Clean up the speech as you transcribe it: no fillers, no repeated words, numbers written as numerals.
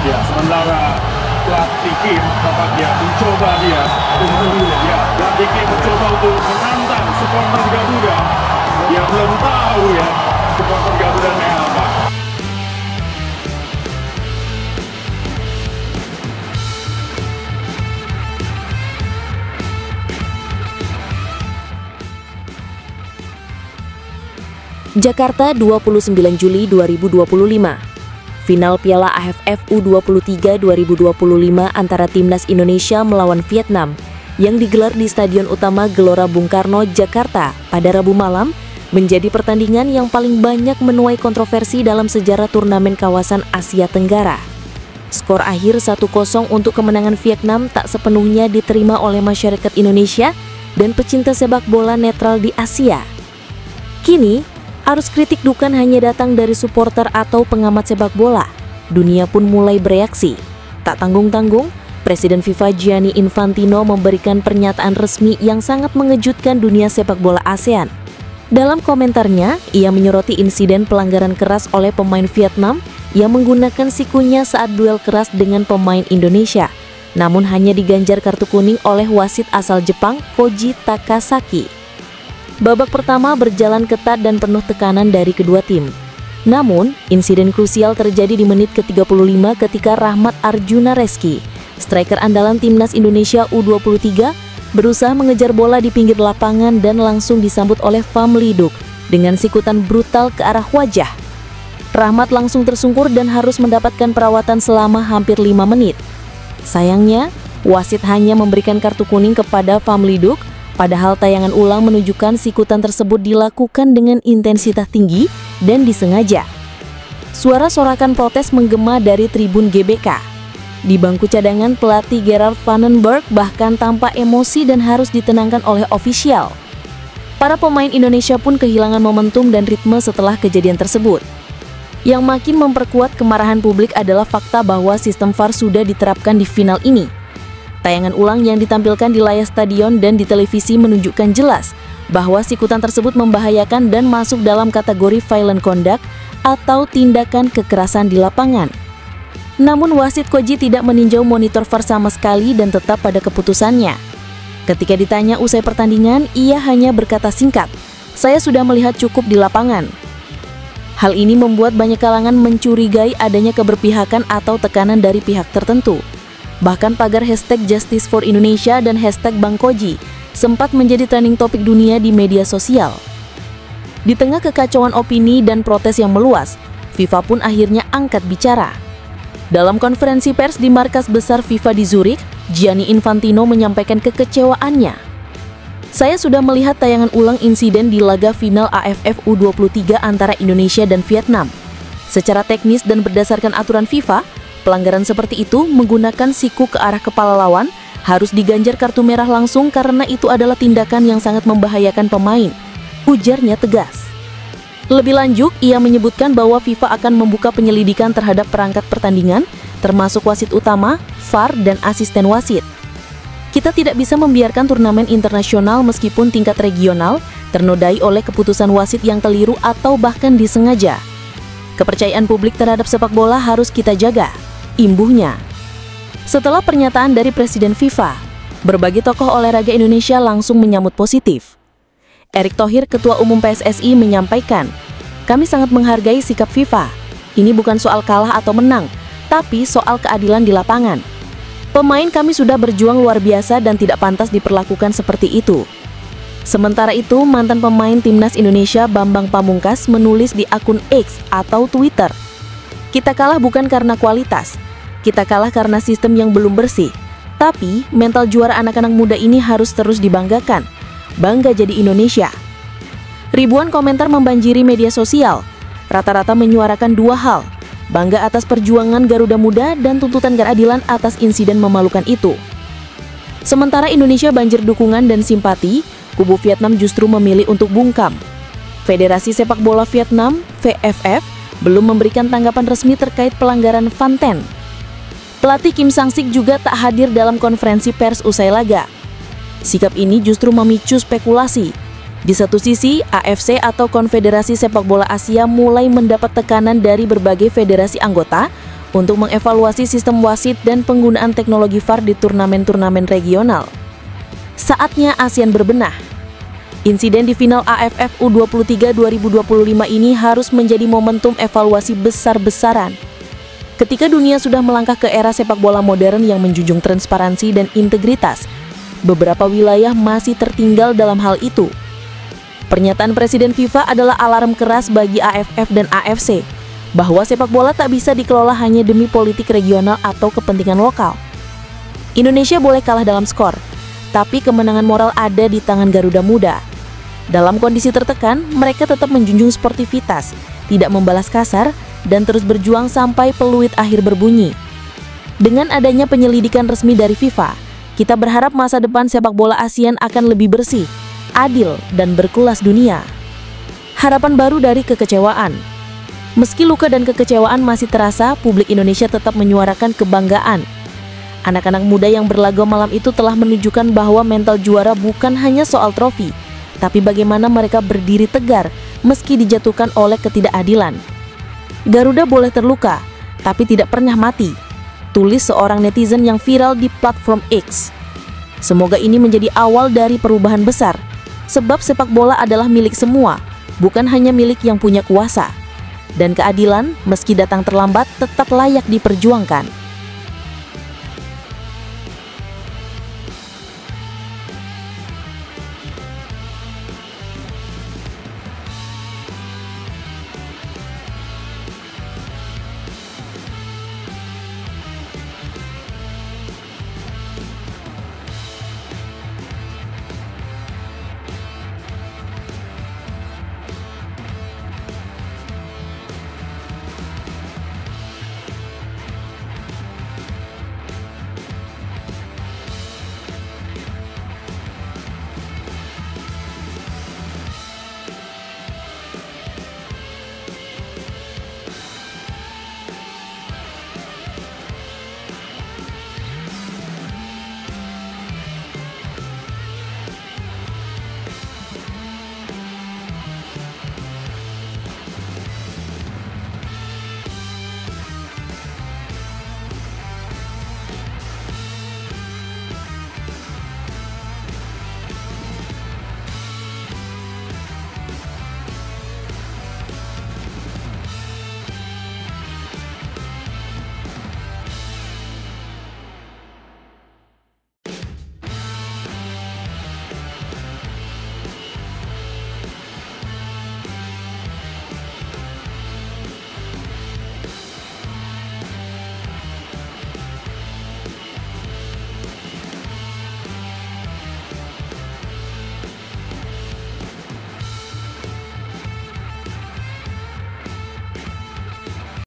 Ya, sementara pelatih Kim tampaknya mencoba pelatih Kim mencoba untuk menantang supporter Garuda yang belum tahu ya supporter Garuda kayak apa. Jakarta 29 Juli 2025. Final Piala AFF U23 2025 antara Timnas Indonesia melawan Vietnam yang digelar di Stadion Utama Gelora Bung Karno, Jakarta pada Rabu malam menjadi pertandingan yang paling banyak menuai kontroversi dalam sejarah turnamen kawasan Asia Tenggara. Skor akhir 1-0 untuk kemenangan Vietnam tak sepenuhnya diterima oleh masyarakat Indonesia dan pecinta sepak bola netral di Asia. Kini, arus kritik bukan hanya datang dari supporter atau pengamat sepak bola. Dunia pun mulai bereaksi. Tak tanggung-tanggung, Presiden FIFA Gianni Infantino memberikan pernyataan resmi yang sangat mengejutkan dunia sepak bola ASEAN. Dalam komentarnya, ia menyoroti insiden pelanggaran keras oleh pemain Vietnam yang menggunakan sikunya saat duel keras dengan pemain Indonesia, namun hanya diganjar kartu kuning oleh wasit asal Jepang, Koji Takasaki. Babak pertama berjalan ketat dan penuh tekanan dari kedua tim. Namun, insiden krusial terjadi di menit ke-35 ketika Rahmat Arjuna Reski, striker andalan Timnas Indonesia U23, berusaha mengejar bola di pinggir lapangan dan langsung disambut oleh Pham Ly Duc dengan sikutan brutal ke arah wajah. Rahmat langsung tersungkur dan harus mendapatkan perawatan selama hampir 5 menit. Sayangnya, wasit hanya memberikan kartu kuning kepada Pham Ly Duc. Padahal tayangan ulang menunjukkan sikutan tersebut dilakukan dengan intensitas tinggi dan disengaja. Suara sorakan protes menggema dari tribun GBK. Di bangku cadangan, pelatih Gerard Vandenberg bahkan tampak emosi dan harus ditenangkan oleh ofisial. Para pemain Indonesia pun kehilangan momentum dan ritme setelah kejadian tersebut. Yang makin memperkuat kemarahan publik adalah fakta bahwa sistem VAR sudah diterapkan di final ini. Tayangan ulang yang ditampilkan di layar stadion dan di televisi menunjukkan jelas bahwa sikutan tersebut membahayakan dan masuk dalam kategori violent conduct atau tindakan kekerasan di lapangan. Namun wasit Koji tidak meninjau monitor VAR sama sekali dan tetap pada keputusannya. Ketika ditanya usai pertandingan, ia hanya berkata singkat, "Saya sudah melihat cukup di lapangan." Hal ini membuat banyak kalangan mencurigai adanya keberpihakan atau tekanan dari pihak tertentu. Bahkan pagar hashtag Justice for Indonesia dan hashtag Bang Koji sempat menjadi trending topik dunia di media sosial. Di tengah kekacauan opini dan protes yang meluas, FIFA pun akhirnya angkat bicara. Dalam konferensi pers di markas besar FIFA di Zurich, Gianni Infantino menyampaikan kekecewaannya. "Saya sudah melihat tayangan ulang insiden di laga final AFF U23 antara Indonesia dan Vietnam. Secara teknis dan berdasarkan aturan FIFA, pelanggaran seperti itu menggunakan siku ke arah kepala lawan harus diganjar kartu merah langsung karena itu adalah tindakan yang sangat membahayakan pemain," ujarnya tegas. Lebih lanjut, ia menyebutkan bahwa FIFA akan membuka penyelidikan terhadap perangkat pertandingan, termasuk wasit utama, VAR, dan asisten wasit. "Kita tidak bisa membiarkan turnamen internasional meskipun tingkat regional ternodai oleh keputusan wasit yang keliru atau bahkan disengaja. Kepercayaan publik terhadap sepak bola harus kita jaga," imbuhnya. Setelah pernyataan dari Presiden FIFA, berbagai tokoh olahraga Indonesia langsung menyambut positif. Erick Thohir, Ketua Umum PSSI, menyampaikan, "Kami sangat menghargai sikap FIFA. Ini bukan soal kalah atau menang, tapi soal keadilan di lapangan. Pemain kami sudah berjuang luar biasa dan tidak pantas diperlakukan seperti itu." Sementara itu, mantan pemain Timnas Indonesia Bambang Pamungkas menulis di akun X atau Twitter, "Kita kalah bukan karena kualitas, kita kalah karena sistem yang belum bersih. Tapi, mental juara anak-anak muda ini harus terus dibanggakan. Bangga jadi Indonesia." Ribuan komentar membanjiri media sosial. Rata-rata menyuarakan dua hal, bangga atas perjuangan Garuda Muda dan tuntutan keadilan atas insiden memalukan itu. Sementara Indonesia banjir dukungan dan simpati, kubu Vietnam justru memilih untuk bungkam. Federasi Sepak Bola Vietnam, VFF, belum memberikan tanggapan resmi terkait pelanggaran Van Ten. Pelatih Kim Sang-sik juga tak hadir dalam konferensi pers usai laga. Sikap ini justru memicu spekulasi. Di satu sisi, AFC atau Konfederasi Sepak Bola Asia mulai mendapat tekanan dari berbagai federasi anggota untuk mengevaluasi sistem wasit dan penggunaan teknologi VAR di turnamen-turnamen regional. Saatnya ASEAN berbenah. Insiden di final AFF U23 2025 ini harus menjadi momentum evaluasi besar-besaran. Ketika dunia sudah melangkah ke era sepak bola modern yang menjunjung transparansi dan integritas, beberapa wilayah masih tertinggal dalam hal itu. Pernyataan Presiden FIFA adalah alarm keras bagi AFF dan AFC, bahwa sepak bola tak bisa dikelola hanya demi politik regional atau kepentingan lokal. Indonesia boleh kalah dalam skor, tapi kemenangan moral ada di tangan Garuda Muda. Dalam kondisi tertekan, mereka tetap menjunjung sportivitas, tidak membalas kasar, dan terus berjuang sampai peluit akhir berbunyi. Dengan adanya penyelidikan resmi dari FIFA, kita berharap masa depan sepak bola ASEAN akan lebih bersih, adil, dan berkelas dunia. Harapan baru dari kekecewaan. Meski luka dan kekecewaan masih terasa, publik Indonesia tetap menyuarakan kebanggaan. Anak-anak muda yang berlaga malam itu telah menunjukkan bahwa mental juara bukan hanya soal trofi, tapi bagaimana mereka berdiri tegar meski dijatuhkan oleh ketidakadilan. Garuda boleh terluka, tapi tidak pernah mati, tulis seorang netizen yang viral di platform X. Semoga ini menjadi awal dari perubahan besar, sebab sepak bola adalah milik semua, bukan hanya milik yang punya kuasa. Dan keadilan, meski datang terlambat, tetap layak diperjuangkan.